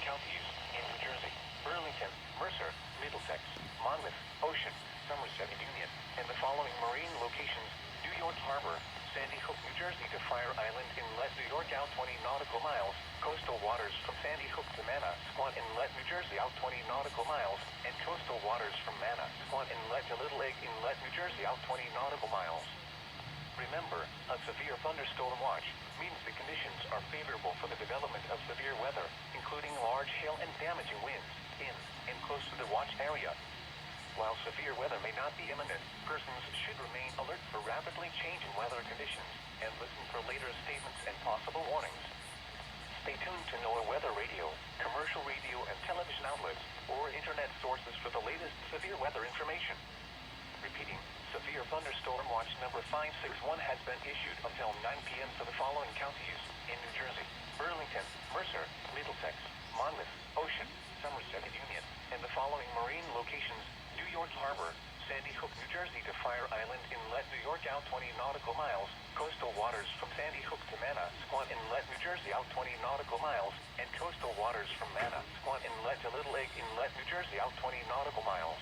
counties in New Jersey: Burlington, Mercer, Middlesex, Monmouth, Ocean, Somerset, and Union, and the following marine locations: New York Harbor, Sandy Hook, New Jersey to Fire Island Inlet, New York out 20 nautical miles, coastal waters from Sandy Hook to Manasquan Inlet, New Jersey out 20 nautical miles, and coastal waters from Manasquan Inlet to Little Egg Inlet, New Jersey out 20 nautical miles. Remember, a severe thunderstorm watch means the conditions are favorable for the development of severe weather, including large hail and damaging winds in and close to the watch area. While severe weather may not be imminent, persons should remain alert for rapidly changing weather conditions and listen for later statements and possible warnings. Stay tuned to NOAA Weather Radio, commercial radio and television outlets, or internet sources for the latest severe weather information. Repeating, severe thunderstorm watch number 561 has been issued until 9 p.m. for the following counties in New Jersey: Burlington, Mercer, Middlesex, Monmouth, Ocean, Somerset, and Union, and the following marine locations: New York Harbor, Sandy Hook, New Jersey to Fire Island Inlet, New York out 20 nautical miles, coastal waters from Sandy Hook to Manasquan Inlet, New Jersey out 20 nautical miles, and coastal waters from Manasquan Inlet to Little Egg Inlet, New Jersey out 20 nautical miles.